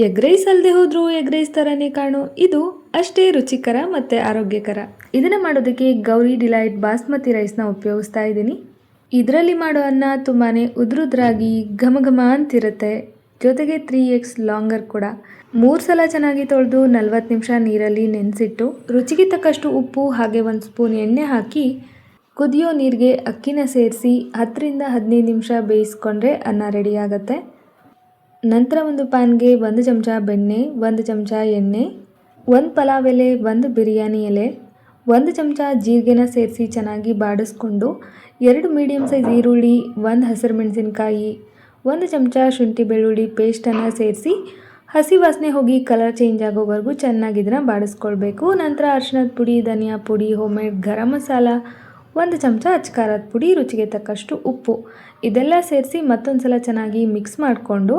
Egg rice ಅಲ್ಲದೆ ಹೋದರೂ egg rice ಥರನೇ ಕಾಣೋ ಇದು ಅಷ್ಟೇ ರುಚಿಕರ ಮತ್ತು ಆರೋಗ್ಯಕರ. ಇದನ್ನು ಮಾಡೋದಕ್ಕೆ ಗೌರಿ ಡಿಲೈಟ್ ಬಾಸ್ಮತಿ ರೈಸ್ನ ಉಪಯೋಗಿಸ್ತಾ ಇದ್ದೀನಿ. ಇದರಲ್ಲಿ ಮಾಡೋ ಅನ್ನ ತುಂಬಾ ಉದ್ರುದ್ರಾಗಿ ಘಮ ಘಮ ಅಂತಿರುತ್ತೆ. ಜೊತೆಗೆ 3x ಲಾಂಗರ್ ಕೂಡ. 3 ಸಲ ಚೆನ್ನಾಗಿ ತೊಳೆದು 40 ನಿಮಿಷ ನೀರಲ್ಲಿ ನೆನೆಸಿಟ್ಟು ರುಚಿಗೆ ತಕ್ಕಷ್ಟು ಉಪ್ಪು ಹಾಗೆ 1 ಸ್ಪೂನ್ ಎಣ್ಣೆ ಹಾಕಿ ಕುದಿಯೋ ನೀರಿಗೆ ಅಕ್ಕಿನ ಸೇರಿಸಿ 10ರಿಂದ 15 ನಿಮಿಷ ಬೇಯಿಸ್ಕೊಂಡ್ರೆ ಅನ್ನ ರೆಡಿ ಆಗುತ್ತೆ. ನಂತರ ಒಂದು ಪ್ಯಾನ್ಗೆ 1 ಚಮಚ ಬೆಣ್ಣೆ, 1 ಚಮಚ ಎಣ್ಣೆ, 1 ಪಲಾವ್ ಎಲೆ, 1 ಬಿರಿಯಾನಿ ಎಲೆ, 1 ಚಮಚ ಜೀರಿಗೆನ ಸೇರಿಸಿ ಚೆನ್ನಾಗಿ ಬಾಡಿಸ್ಕೊಂಡು 2 ಮೀಡಿಯಮ್ ಸೈಜ್ ಈರುಳ್ಳಿ, 1 ಹಸಿರು ಮೆಣಸಿನ್ಕಾಯಿ, 1 ಚಮಚ ಶುಂಠಿ ಬೆಳ್ಳುಳ್ಳಿ ಪೇಸ್ಟನ್ನು ಸೇರಿಸಿ ಹಸಿ ವಾಸನೆ ಹೋಗಿ ಕಲರ್ ಚೇಂಜ್ ಆಗೋವರೆಗೂ ಚೆನ್ನಾಗಿ ಇದನ್ನು ಬಾಡಿಸ್ಕೊಳ್ಬೇಕು. ನಂತರ ಅರಿಶಿಣದ ಪುಡಿ, ಧನಿಯಾ ಪುಡಿ, ಹೋಮ್ಮೇಡ್ ಗರಂ ಮಸಾಲ, 1 ಚಮಚ ಅಚ್ಕಾರದ ಪುಡಿ, ರುಚಿಗೆ ತಕ್ಕಷ್ಟು ಉಪ್ಪು ಇದೆಲ್ಲ ಸೇರಿಸಿ ಮತ್ತೊಂದು ಸಲ ಚೆನ್ನಾಗಿ ಮಿಕ್ಸ್ ಮಾಡಿಕೊಂಡು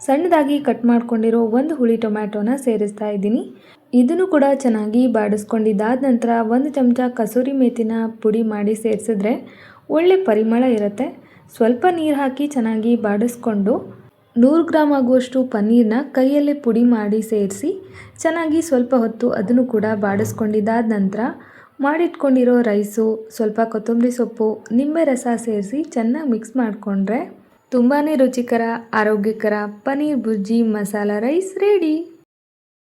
ಸಣ್ಣದಾಗಿ ಕಟ್ ಮಾಡ್ಕೊಂಡಿರೋ 1 ಹುಳಿ ಟೊಮ್ಯಾಟೋನ ಸೇರಿಸ್ತಾ ಇದ್ದೀನಿ. ಇದನ್ನು ಕೂಡ ಚೆನ್ನಾಗಿ ಬಾಡಿಸ್ಕೊಂಡಿದ್ದಾದ ನಂತರ 1 ಚಮಚ ಕಸೂರಿ ಮೇಥಿನ ಪುಡಿ ಮಾಡಿ ಸೇರಿಸಿದ್ರೆ ಒಳ್ಳೆ ಪರಿಮಳ ಇರುತ್ತೆ. ಸ್ವಲ್ಪ ನೀರು ಹಾಕಿ ಚೆನ್ನಾಗಿ ಬಾಡಿಸ್ಕೊಂಡು 100 ಗ್ರಾಮ್ ಆಗುವಷ್ಟು ಪನ್ನೀರನ್ನ ಕೈಯಲ್ಲೇ ಪುಡಿ ಮಾಡಿ ಸೇರಿಸಿ ಚೆನ್ನಾಗಿ ಸ್ವಲ್ಪ ಹೊತ್ತು ಅದನ್ನು ಕೂಡ ಬಾಡಿಸ್ಕೊಂಡಿದ್ದಾದ ನಂತರ ಮಾಡಿಟ್ಕೊಂಡಿರೋ ರೈಸು, ಸ್ವಲ್ಪ ಕೊತ್ತಂಬರಿ ಸೊಪ್ಪು, ನಿಂಬೆ ರಸ ಸೇರಿಸಿ ಚೆನ್ನಾಗಿ ಮಿಕ್ಸ್ ಮಾಡಿಕೊಂಡ್ರೆ ತುಂಬಾ ರುಚಿಕರ ಆರೋಗ್ಯಕರ ಪನ್ನೀರ್ ಬುರ್ಜಿ ಮಸಾಲ ರೈಸ್ ರೆಡಿ.